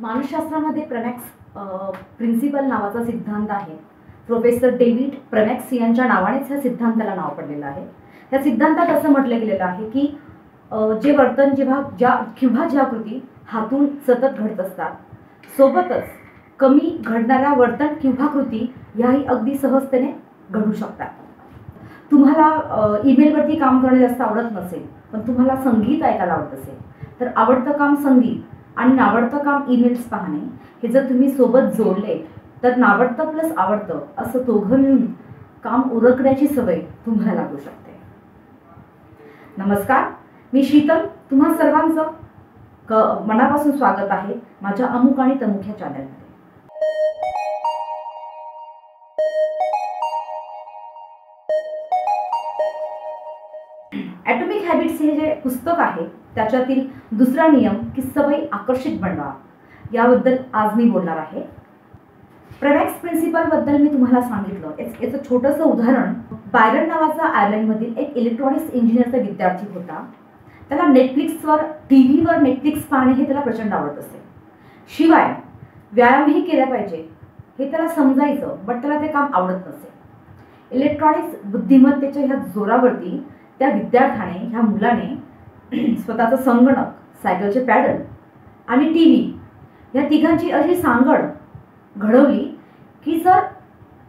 मानसशास्त्रामध्ये प्रमॅक्स प्रिन्सिपल नावाचा सिद्धांत आहे। प्रोफेसर डेव्हिड प्रमॅक्स यांच्या नावानेच या सिद्धांताला नाव पडलेलं आहे। या सिद्धांतात असं म्हटलं गेलेलं आहे की जे वर्तन ज्या कृती हातून सतत घडत असतात, सोबतच कमी घडणाऱ्या वर्तन किंवा कृती याही अगदी सहजतेने घडू शकतात। तुम्हाला ईमेलवरती काम करणे जास्त आवडत नसेल, पण तुम्हाला संगीत ऐकायला आवडत असेल, तर आवडतं काम संगीत आणि नावडतं काम ईमेल्स पाहणे हे जर तुम्ही सोबत जोडले तर नावडतं प्लस आवडतं असं दोघं मिळून काम उरकण्याची सवय तुम्हाला लागू शकते। नमस्कार, मी शीतल, तुम्हा सर्वांचं मनापासून स्वागत आहे माझ्या अमुक आणि तमुक या चॅनलमध्ये। ॲटॉमिक हॅबिट्स हे जे पुस्तक आहे त्याच्यातील दुसरा नियम की सवय आकर्षित बनवा याबद्दल आज मी बोलणार आहे। प्रमॅक्स प्रिन्सिपल बद्दल मी तुम्हाला सांगितलं। याचं छोटंसं उदाहरण, बायरन नावाचा आयर्लंडमधील एक इलेक्ट्रॉनिक्स इंजिनिअरचा विद्यार्थी होता। त्याला टीव्हीवर नेटफ्लिक्स पाहणे हे त्याला प्रचंड आवडत असे। शिवाय व्यायामही केला पाहिजे हे त्याला समजायचं, बट त्याला ते काम आवडत नसे। इलेक्ट्रॉनिक्स बुद्धिमत्तेच्या ह्या जोरावरती त्या विद्यार्थ्याने, ह्या मुलाने स्वतःचा संगणक, सायकलचे पॅडल आणि टीव्ही या तिघांची अशी सांगड घडवली की जर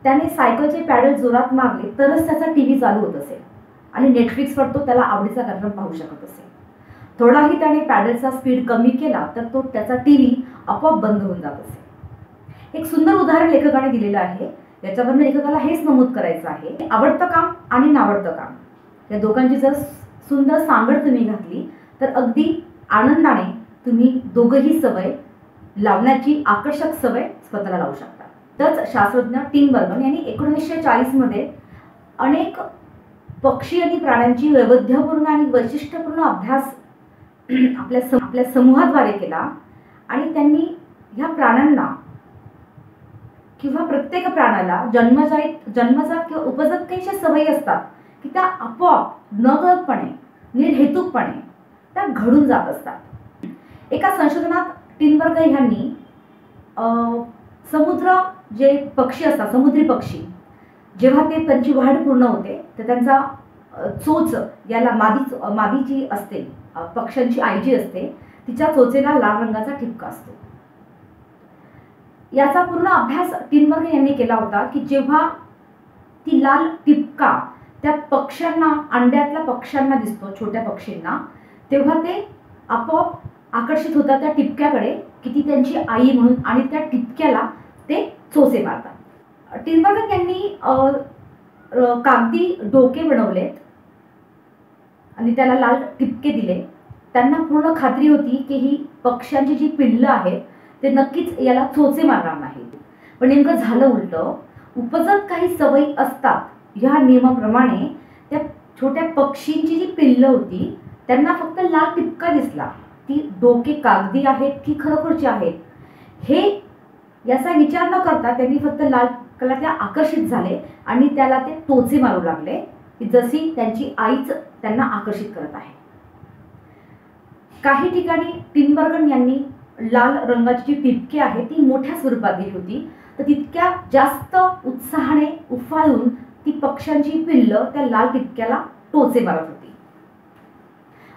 त्याने सायकलचे पॅडल जोरात मारले तरच त्याचा टीव्ही चालू होत असेल आणि नेटफ्लिक्सवर तो त्याला आवडीचा कार्यक्रम पाहू शकत असेल। थोडाही त्याने पॅडलचा स्पीड कमी केला तर तो त्याचा टीव्ही आपोआप बंद होऊन जात असेल। एक सुंदर उदाहरण लेखकाने दिलेलं आहे। याच्यावरून लेखकाला हेच नमूद करायचं आहे की आवडतं काम आणि नावडतं काम या दोघांची जर सुंदर सांगड तुम्ही घातली तर अगदी आनंदाने तुम्ही दोघंही सवय लावण्याची आकर्षक सवय स्वतःला लावू शकता। तरच शास्त्रज्ञ टिम बर्गन यांनी 1940 मध्ये अनेक पक्षी आणि प्राण्यांची वैविध्यपूर्ण आणि वैशिष्ट्यपूर्ण अभ्यास आपल्या समूहाद्वारे केला आणि त्यांनी ह्या प्राण्यांना किंवा प्रत्येक प्राण्याला जन्मजात किंवा उपजत काही अशा सवयी असतात की त्या आपोआप नकळतपणे, निर्हेतुकपणे त्या घडून जात असतात। एका संशोधनात टिनबर्ग यांनी जे पक्षी असतात, समुद्री पक्षी, जेव्हा त्यांची वाढ पूर्ण होते तर त्यांचा चोच, याला मादी जी असते, पक्ष्यांची आई जी असते, तिच्या चोचेला लाल रंगाचा ठिपका असतो। याचा पूर्ण अभ्यास टिनबर्ग यांनी केला होता की जेव्हा ती लाल ठिपका त्या पक्ष्यांना, अंड्यातल्या पक्ष्यांना दिसतो, छोट्या पक्षींना, तेव्हा ते आपोआप आकर्षित होतात त्या टिपक्याकडे की ती त्यांची आई म्हणून, आणि त्या टिपक्याला ते चोचे मारतात। टिनबर्ग यांनी कागदी डोके बनवलेत आणि त्याला लाल टिपके दिले। त्यांना पूर्ण खात्री होती की ही पक्ष्यांची जी पिल्लं आहेत ते नक्कीच याला चोचे मारणार नाहीत, पण नेमकं झालं उलटं। उपजत काही सवयी असतात ह्या नियमाप्रमाणे त्या छोट्या पक्षींची जी पिल्लं होती त्यांना फक्त लाल टिपका दिसला, ती डोके कागदी आहेत की खरोखरची आहेत हे याचा विचार न करता त्यांनी फक्त लाल टिपक्याला त्या आकर्षित झाले आणि त्याला ते टोचे मारू लागले की जशी त्यांची आईच त्यांना आकर्षित करत आहे। काही ठिकाणी टिनबर्गन यांनी लाल रंगाची जी टिपके आहे ती मोठ्या स्वरूपात दिली होती, तर तितक्या जास्त उत्साहाने उफाळून ती पक्ष्यांची पिल्लं त्या लाल टिपक्याला टोचे मारत होती।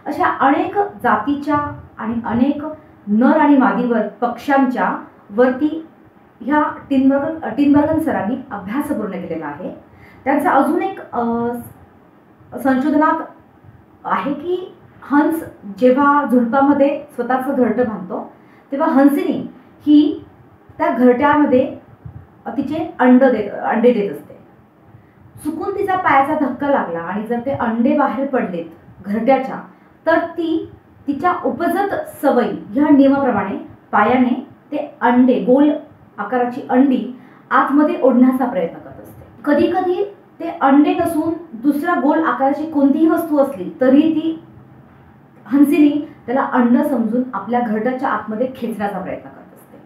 अशा अनेक जातीच्या आणि अनेक नर आणि मादीवर पक्ष्यांच्या वरती ह्या टिनबर्गन सरांनी अभ्यास पूर्ण केलेला आहे। त्यांचा अजून एक संशोधनात आहे की हंस जेव्हा झुडपामध्ये स्वतःचं घरटं बांधतो तेव्हा हंसिनी ही त्या घरट्यामध्ये तिचे अंडे देत असते। चुकून तिचा पायाचा धक्का लागला आणि जर ते अंडे बाहेर पडलेत घरट्याच्या, तर ती तिच्या उपजत सवयी ह्या नियमाप्रमाणे पायाने ते अंडे, गोल आकाराची अंडी आतमध्ये ओढण्याचा प्रयत्न करत असते। कधी कधी ते अंडे नसून दुसऱ्या गोल आकाराची कोणतीही वस्तू असली तरी ती हंसिनी त्याला अंड समजून आपल्या घरट्याच्या आतमध्ये खेचण्याचा प्रयत्न करत असते।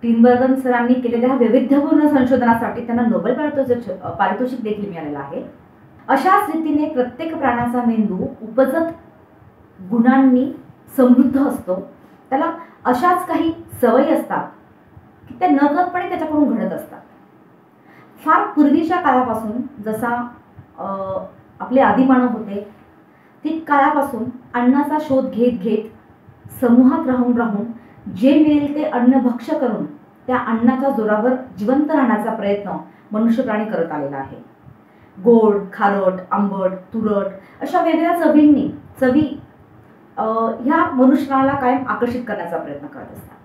टिनबर्गन सरांनी केलेल्या वैविध्यपूर्ण संशोधनासाठी त्यांना नोबेल पारितोषिक देखील मिळालेलं आहे। अशाच रीतीने प्रत्येक प्राण्याचा मेंदू उपजत गुणांनी समृद्ध असतो। त्याला अशाच काही सवयी असतात की त्या नकळतपणे त्याच्याकडून घडत असतात. फार पूर्वीच्या काळापासून, जसा आपले आदिमानव होते, ती काळापासून अन्नाचा शोध घेत घेत समूहात राहून राहून जे मिळेल ते अन्न भक्ष्य करून त्या अन्नाच्या जोरावर जिवंत राहण्याचा प्रयत्न मनुष्य प्राणी करत आलेला आहे. गोड, खारट, आंबट, तुरट अशा वेगळ्या चवी ह्या मनुष्याला कायम आकर्षित करण्याचा प्रयत्न करत असतात.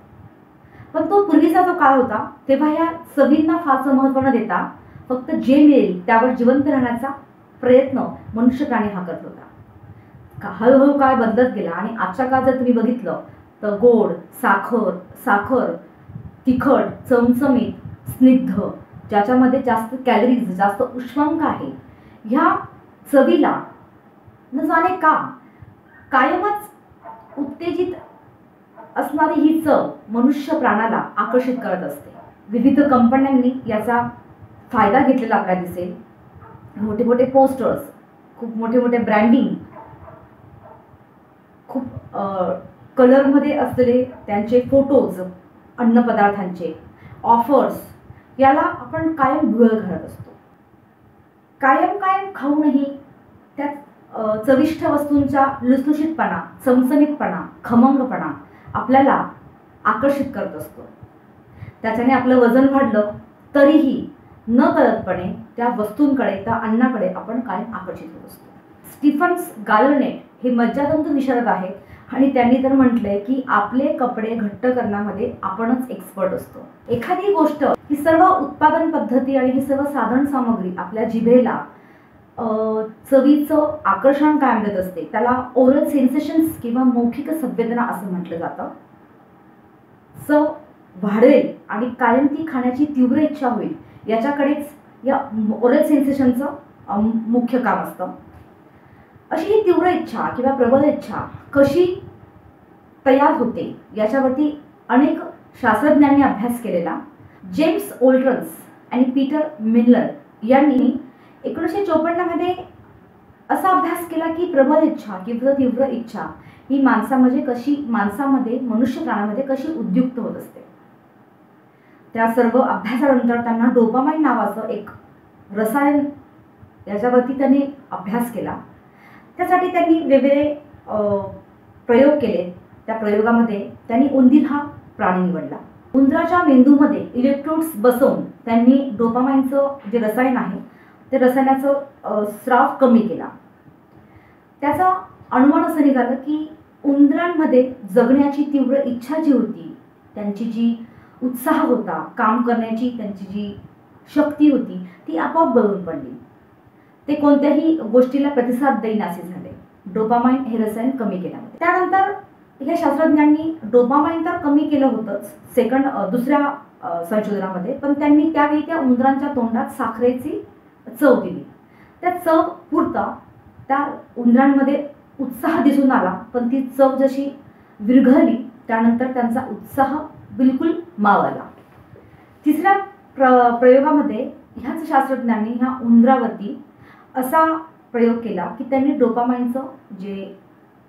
पण तो पूर्वीचा जो काळ होता तेव्हा ह्या चवींना फारसं महत्त्व न देता फक्त जे मिळेल त्यावर जिवंत राहण्याचा प्रयत्न मनुष्य प्राणी हा करत होता. हळूहळू काळ बदलत गेला आणि आजच्या काळात जर तुम्ही बघितलं तर गोड, साखर, तिखट, चमचमीत, स्निग्ध, ज्याच्यामध्ये जास्त कॅलरीज, जास्त उष्मांक आहे, ह्या चवीला न जाणे का कायमच उत्तेजित असणारी ही चव मनुष्य प्राणाला आकर्षित करत असते. विविध कंपन्यांनी याचा फायदा घेतलेला आपल्याला दिसेल. मोठे मोठे पोस्टर्स, खूप मोठे मोठे ब्रँडिंग, खूप कलरमध्ये असलेले त्यांचे फोटोज, अन्नपदार्थांचे ऑफर्स, याला आपण कायम भुरळ घालत असतो. कायम खाऊनही त्या चविष्ट वस्तूंचा लुसलुशीतपणा, चमचमीतपणा, खमंगपणा आपल्याला आकर्षित करत असतो. त्याच्याने आपलं वजन वाढलं तरीही न कळतपणे त्या वस्तूंकडे, त्या अन्नाकडे आपण कायम आकर्षित होत असतो. स्टीफन गार्नेट हे मज्जातंतू विशारद आहेत आणि त्यांनी तर म्हटलंय की आपले कपडे घट्ट करण्यामध्ये आपणच एक्सपर्ट असतो. एखादी गोष्ट, ही सर्व उत्पादन पद्धती आणि ही सर्व साधन सामग्री आपल्या जिभेला चवीचं आकर्षण कायम देत असते. त्याला ओरल सेन्सेशन्स किंवा मौखिक संवेदना असं म्हटलं जातं. चव वाढेल आणि कायम ती खाण्याची तीव्र इच्छा होईल याच्याकडेच या ओरल सेन्सेशनचं मुख्य काम असतं. अशी ही तीव्र इच्छा किंवा प्रबल इच्छा कशी तयार होते याच्यावरती अनेक शास्त्रज्ञांनी अभ्यास केलेला. जेम्स ओल्ट्रन्स आणि पीटर मिलर यांनी 1954 मध्ये असा अभ्यास केला की प्रबल इच्छा किंवा तीव्र इच्छा ही माणसामध्ये, मनुष्य प्राण्यामध्ये कशी उद्युक्त होत असते. त्या सर्व अभ्यासानंतर त्यांना डोपामाइन नावाचं एक रसायन, याच्यावरती त्यांनी अभ्यास केला. त्यासाठी त्यांनी वेगवेगळे प्रयोग केले. त्या प्रयोगामध्ये त्यांनी उंदीर हा प्राणी निवडला. उंदराच्या मेंदूमध्ये इलेक्ट्रोड्स बसवून त्यांनी डोपामाइनचं जे रसायन आहे ते रसायनाचं स्राव कमी केला. त्याचा अनुमान असं निघालं की उंदरांमध्ये जगण्याची तीव्र इच्छा जी होती, त्यांची जी उत्साह होता, काम करण्याची त्यांची जी शक्ती होती, ती आपोआप गळून पडली. ते कोणत्याही गोष्टीला प्रतिसाद देईनासे झाले. डोपामाइन हे रसायन कमी केल्यामुळे. त्यानंतर या शास्त्रज्ञांनी डोपामाइन तर कमी केलं होतंच दुसऱ्या संशोधनामध्ये, पण त्यांनी त्यावेळी त्या उंदरांच्या तोंडात साखरेची चव दिली. त्या चव पुरता त्या उंदरांमध्ये उत्साह दिसून आला, पण ती चव जशी विरघळली त्यानंतर त्यांचा उत्साह बिलकुल मावळला. तिसऱ्या प्रयोगामध्ये ह्याच शास्त्रज्ञांनी ह्या उंदरावरती असा प्रयोग केला की त्यांनी डोपामाइनचं जे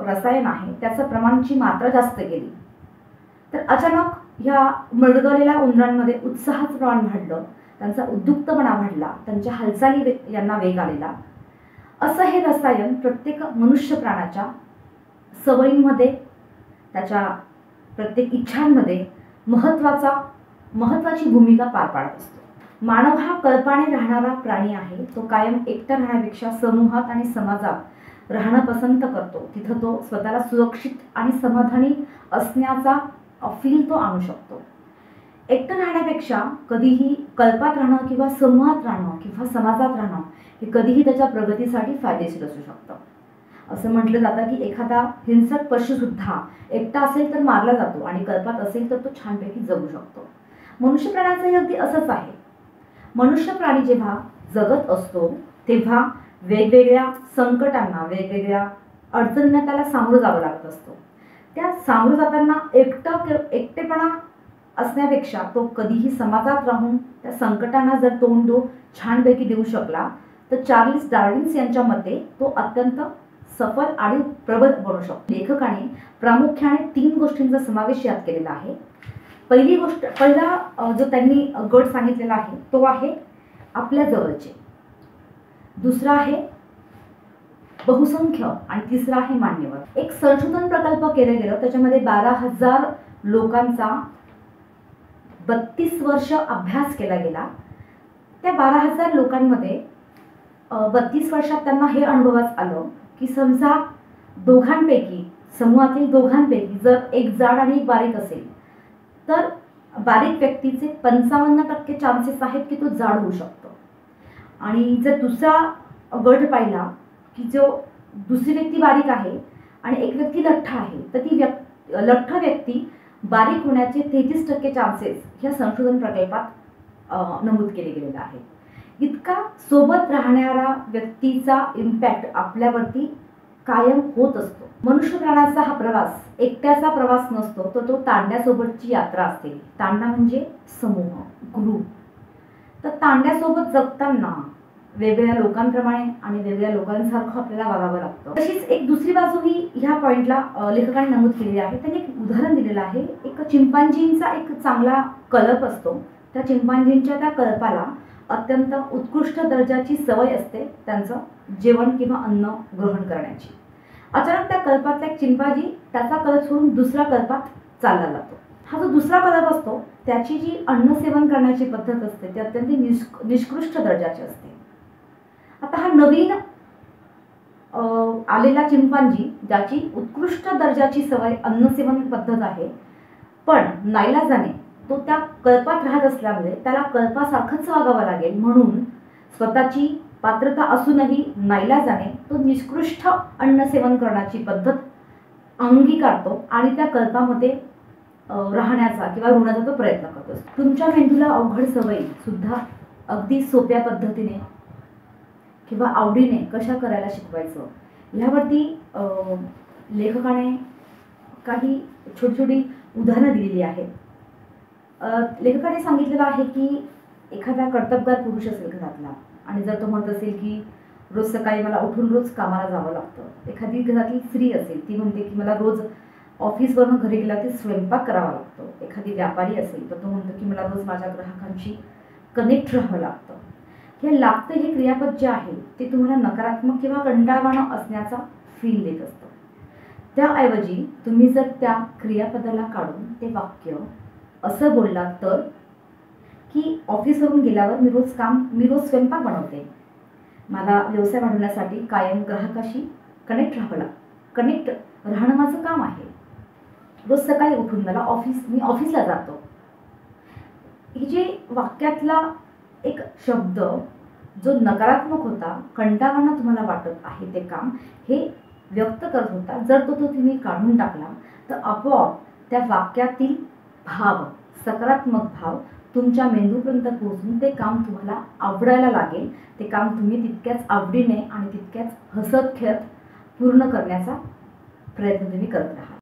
रसायन आहे त्याचं प्रमाणाची मात्रा जास्त केली. तर अचानक ह्या मरगळलेल्या उंदरांमध्ये उत्साहाचं प्रमाण वाढलं, त्यांचा उद्युक्तपणा वाढला, त्यांच्या हालचाली यांना वेग आलेला. असं हे रसायन प्रत्येक मनुष्य प्राण्याच्या सवयींमध्ये, त्याच्या प्रत्येक इच्छांमध्ये महत्त्वाची भूमिका पार पाडत असतो. मानव हा कळपाने राहणारा प्राणी आहे. तो कायम एकटा राहण्यापेक्षा समूहात आणि समाजात राहणं पसंत करतो. तिथं तो स्वतःला सुरक्षित आणि समाधानी असण्याचा फील तो आणू शकतो. एकटं राहण्यापेक्षा कधीही कल्पात राहणं किंवा समूहात राहणं किंवा समाजात राहणं हे कधीही त्याच्या प्रगतीसाठी फायदेशीर असू शकतं. असं म्हटलं जातं की एखादा हिंसक पशुसुद्धा एकटा असेल तर मारला जातो आणि कल्पात असेल तर तो छानपैकी जगू शकतो. मनुष्य प्राण्याचंही अगदी असंच आहे. मनुष्य प्राणी जेव्हा जगत असतो तेव्हा वेगवेगळ्या संकटांना, वेगवेगळ्या अडचणींना त्याला सामोरं जावं लागत असतं. त्या सामोरं जाताना एकटेपणा असण्यापेक्षा तो कधीही समाजात राहून त्या संकटांना जर तोंड छानपैकी देऊ शकला तर चार्ल्स डार्विन यांच्या मते तो अत्यंत सफल आणि प्रबळ बनू शकतो. लेखकाने प्रामुख्याने 3 गोष्टींचा समावेश यात केलेला आहे. पहिला जो त्यांनी गट सांगितलेला आहे तो आहे आपल्या जवळचे, दुसरा आहे बहुसंख्य आणि तिसरा आहे मान्यवर. एक संशोधन प्रकल्प केलं गेलं, त्याच्यामध्ये 12,000 लोकांचा 32 वर्ष अभ्यास केला गेला. त्या 12,000 लोकांमध्ये 32 वर्षात त्यांना हे अनुभवास आलं की समजा समूहातील दोघांपैकी जर एक जाड आणि एक बारीक असेल तर बारीक व्यक्तीचे 55% चान्सेस आहेत की तो जाड होऊ शकतो. आणि जर दुसरा गट पाहिला की जो दुसरी व्यक्ती बारीक आहे आणि एक व्यक्ती लठ्ठ आहे, तर ती लठ्ठ व्यक्ती बारीक होण्याचे 33% चान्सेस ह्या संशोधन प्रकल्पात नमूद केले गेलेले आहे. इतका सोबत राहणारा व्यक्तीचा इम्पॅक्ट आपल्यावरती कायम होत असतो. मनुष्य प्राण्याचा हा प्रवास एकट्याचा प्रवास नसतो, तो तांड्यासोबतची यात्रा असते. तांडा म्हणजे समूह, ग्रुप. तर तांड्यासोबत जगताना वेगवेगळ्या लोकांप्रमाणे आणि वेगवेगळ्या लोकांसारखं आपल्याला वागावं लागतं. तशीच एक दुसरी बाजू ही ह्या पॉइंटला लेखकाने नमूद केलेली आहे. त्यांनी एक उदाहरण दिलेलं आहे. एक चिंपांजींचा एक चांगला कळप असतो. त्या चिंपांजींच्या त्या कळपाला अत्यंत उत्कृष्ट दर्जाची सवय असते त्यांचं जेवण किंवा अन्न ग्रहण करण्याची. अचानक त्या कल्पातला एक चिंपांजी त्याचा कळप सोडून दुसऱ्या कल्पात चालला जातो. हा जो दुसरा कळप असतो त्याची जी अन्न सेवन करण्याची पद्धत असते ती अत्यंत निष्कृष्ट दर्जाची असते. आता हा नवीन आलेला चिंपांजी ज्याची उत्कृष्ट दर्जाची सवय अन्न सेवन पद्धत आहे, पण नाईलाजाने तो त्या कल्पात राहत असल्यामुळे त्याला कल्पासारखंच वागावं लागेल म्हणून स्वतःची पात्रता असूनही नाईलाजाने तो निष्कृष्ट अन्न सेवन करण्याची पद्धत अंगीकारतो आणि त्या कल्पामध्ये राहण्याचा किंवा रुळण्याचा तो प्रयत्न करतो. तुमच्या मेंदूला अवघड सवयी सुद्धा अगदी सोप्या पद्धतीने किंवा आवडीने कशा करायला शिकवायचं ह्यावरती लेखकाने काही छोटी छोटी उदाहरणं दिलेली आहेत. लेखकाने सांगितलेलं आहे की एखादा कर्तबगार पुरुष असेल घरातला आणि जर तो म्हणत असेल की रोज सकाळी मला उठून रोज कामाला जावं लागतं. एखादी घरातली स्त्री असेल ती म्हणते की मला रोज ऑफिसवरून घरी गेल्यावरती स्वयंपाक करावा लागतो. एखादी व्यापारी असेल तर तो म्हणतो की मला रोज माझ्या ग्राहकांशी कनेक्ट राहावं लागतं. हे लागतं हे क्रियापद जे आहे ते तुम्हाला नकारात्मक किंवा कंटाळवाणं असण्याचा फील देत असतं. त्याऐवजी तुम्ही जर त्या क्रियापदाला काढून ते वाक्य असं बोललात तर की ऑफिसवरून गेल्यावर मी रोज स्वयंपाक बनवते. मला व्यवसाय वाढवण्यासाठी कायम ग्राहकाशी कनेक्ट राहणं माझं काम आहे. रोज सकाळी उठून मी ऑफिसला जातो. ही जे वाक्यातला एक शब्द जो नकारात्मक होता, कंटाळवाणा तुम्हाला वाटत आहे ते काम हे व्यक्त करत होता, जर तो तुम्ही काढून टाकला तर आपोआप त्या वाक्यातील भाव, सकारात्मक भाव तुमच्या मेंदूपर्यंत पोहोचून ते काम तुम्हाला आवडायला लागेल. ते काम तुम्ही तितक्याच आवडीने आणि तितक्याच हसत खेळत पूर्ण करण्याचा प्रयत्न तुम्ही करत राहा.